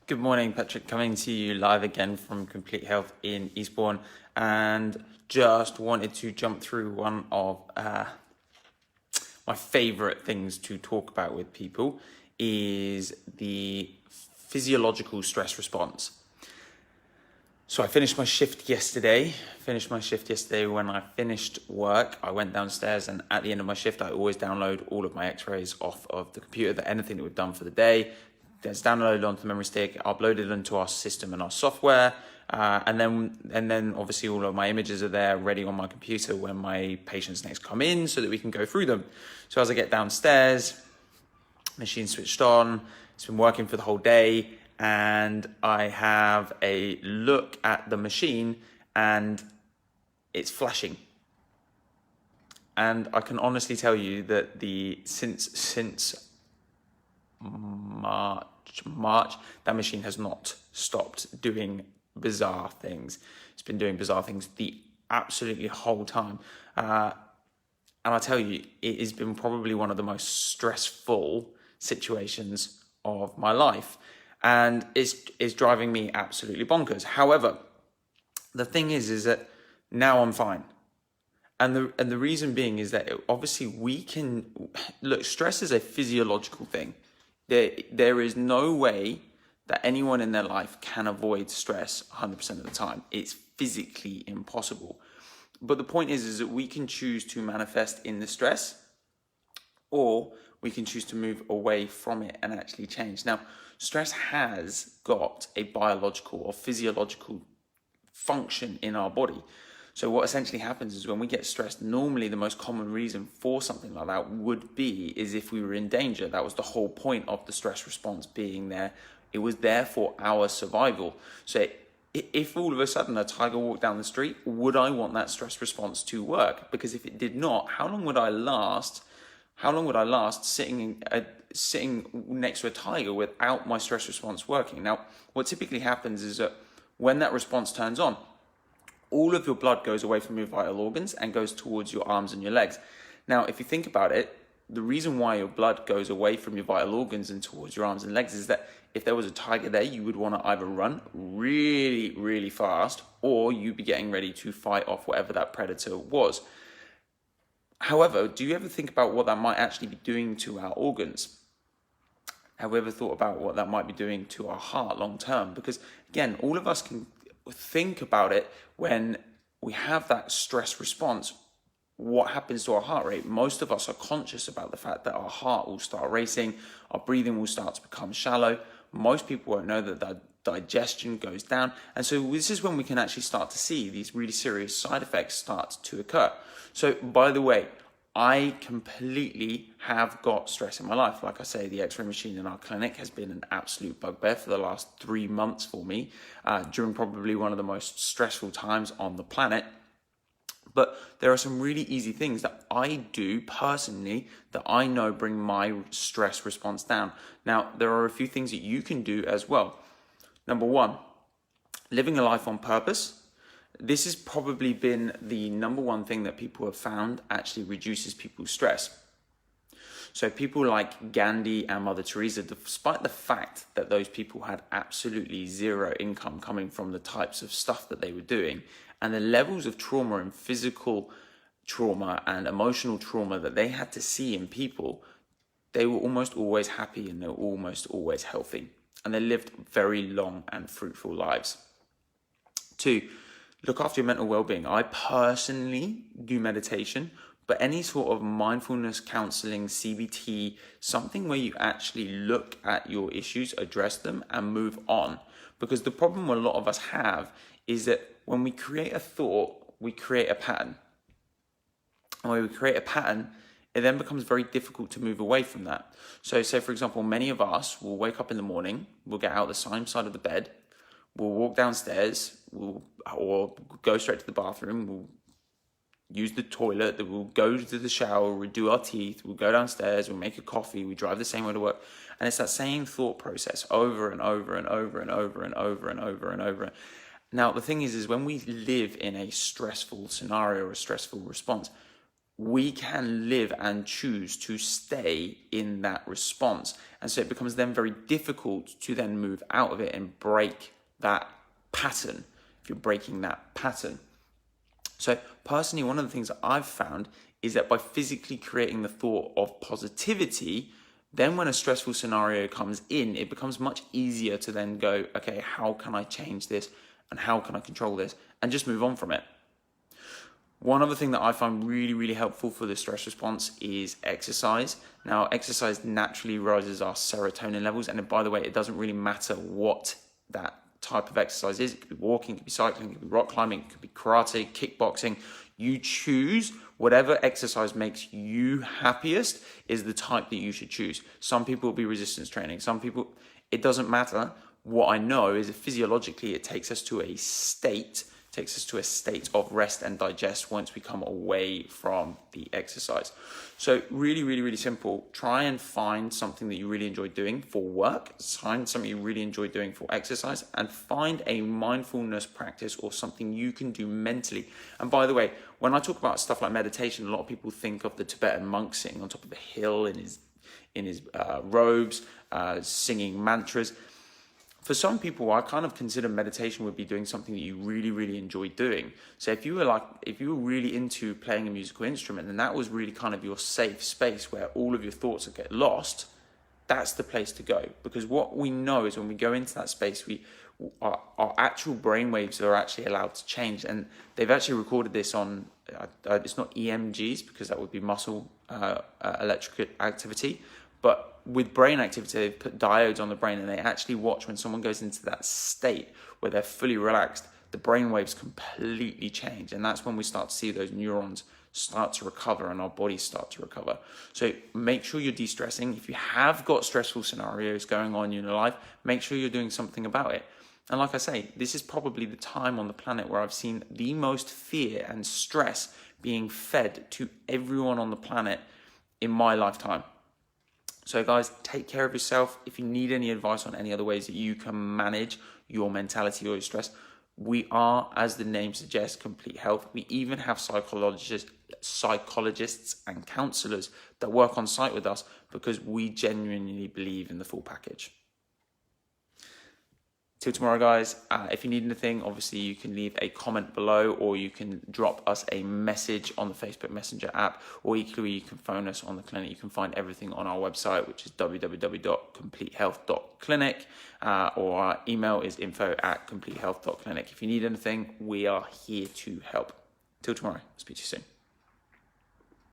Good morning, Patrick. Coming to you live again from Complete Health in Eastbourne, and just wanted to jump through one of my favorite things to talk about with people is the physiological stress response. So I finished my shift yesterday. When I finished work, I went downstairs, and at the end of my shift, I always download all of my x-rays off of the computer, that anything that we've done for the day. It's downloaded onto the memory stick, uploaded into our system and our software, and then obviously all of my images are there ready on my computer when my patients next come in, so that we can go through them. So as I get downstairs, machine switched on, it's been working for the whole day, and I have a look at the machine and it's flashing. And I can honestly tell you that since March, that machine has not stopped doing bizarre things. It's been doing bizarre things the absolutely whole time. And I tell you, it has been probably one of the most stressful situations of my life. And it's driving me absolutely bonkers. However, the thing is that now I'm fine. And the reason being is that obviously we can look, stress is a physiological thing. There is no way that anyone in their life can avoid stress 100% of the time. It's physically impossible. But the point is that we can choose to manifest in the stress, or we can choose to move away from it and actually change. Now, stress has got a biological or physiological function in our body. So what essentially happens is when we get stressed, normally the most common reason for something like that would be is if we were in danger. That was the whole point of the stress response being there. It was there for our survival. So if all of a sudden a tiger walked down the street, would I want that stress response to work? Because if it did not, how long would I last sitting next to a tiger without my stress response working? Now, what typically happens is that when that response turns on, all of your blood goes away from your vital organs and goes towards your arms and your legs. Now, if you think about it, the reason why your blood goes away from your vital organs and towards your arms and legs is that if there was a tiger there, you would want to either run really, really fast, or you'd be getting ready to fight off whatever that predator was. However, do you ever think about what that might actually be doing to our organs? Have we ever thought about what that might be doing to our heart long term? Because again, all of us can think about it when we have that stress response. What happens to our heart rate? Most of us are conscious about the fact that our heart will start racing, our breathing will start to become shallow. Most people won't know that digestion goes down. And so this is when we can actually start to see these really serious side effects start to occur. So by the way, I completely have got stress in my life. Like I say, the x-ray machine in our clinic has been an absolute bugbear for the last 3 months for me, during probably one of the most stressful times on the planet. But there are some really easy things that I do personally that I know bring my stress response down. Now, there are a few things that you can do as well. Number one, living a life on purpose. This has probably been the number one thing that people have found actually reduces people's stress. So people like Gandhi and Mother Teresa, despite the fact that those people had absolutely zero income coming from the types of stuff that they were doing, and the levels of trauma and physical trauma and emotional trauma that they had to see in people, they were almost always happy and they were almost always healthy. And they lived very long and fruitful lives. 2, look after your mental well-being. I personally do meditation, but any sort of mindfulness counseling, CBT, something where you actually look at your issues, address them, and move on. Because the problem a lot of us have is that when we create a thought, we create a pattern. And when we create a pattern, it then becomes very difficult to move away from that. So say, for example, many of us will wake up in the morning, we'll get out the same side of the bed, we'll walk downstairs, or go straight to the bathroom, we'll use the toilet, we'll go to the shower, we'll do our teeth, we'll go downstairs, we'll make a coffee, we drive the same way to work. And it's that same thought process over and over and over and over and over and over and over. Now, the thing is when we live in a stressful scenario or a stressful response, we can live and choose to stay in that response. And so it becomes then very difficult to then move out of it and break that pattern, if you're breaking that pattern. So personally, one of the things that I've found is that by physically creating the thought of positivity, then when a stressful scenario comes in, it becomes much easier to then go, okay, how can I change this and how can I control this, and just move on from it. One other thing that I find really, really helpful for the stress response is exercise. Now, exercise naturally rises our serotonin levels. And by the way, it doesn't really matter what that type of exercise is. It could be walking, it could be cycling, it could be rock climbing, it could be karate, kickboxing. You choose whatever exercise makes you happiest is the type that you should choose. Some people will be resistance training. Some people, it doesn't matter. What I know is that physiologically, it takes us to a state of rest and digest once we come away from the exercise. So really, really, really simple. Try and find something that you really enjoy doing for work, find something you really enjoy doing for exercise, and find a mindfulness practice or something you can do mentally. And by the way, when I talk about stuff like meditation, a lot of people think of the Tibetan monk sitting on top of a hill in his robes, singing mantras. For some people, I kind of consider meditation would be doing something that you really, really enjoy doing. So if you were really into playing a musical instrument, and that was really kind of your safe space where all of your thoughts would get lost, that's the place to go. Because what we know is when we go into that space, our actual brain waves are actually allowed to change. And they've actually recorded this on, it's not EMGs because that would be muscle electric activity, but with brain activity, they've put diodes on the brain, and they actually watch when someone goes into that state where they're fully relaxed, the brain waves completely change. And that's when we start to see those neurons start to recover and our bodies start to recover. So make sure you're de-stressing. If you have got stressful scenarios going on in your life, make sure you're doing something about it. And like I say, this is probably the time on the planet where I've seen the most fear and stress being fed to everyone on the planet in my lifetime. So guys, take care of yourself. If you need any advice on any other ways that you can manage your mentality or your stress, we are, as the name suggests, Complete Health. We even have psychologists and counselors that work on site with us because we genuinely believe in the full package. Till tomorrow, guys. If you need anything, obviously you can leave a comment below, or you can drop us a message on the Facebook Messenger app, or equally you can phone us on the clinic. You can find everything on our website, which is www.completehealth.clinic, or our email is info@completehealth.clinic. If you need anything, we are here to help. Till tomorrow. Speak to you soon.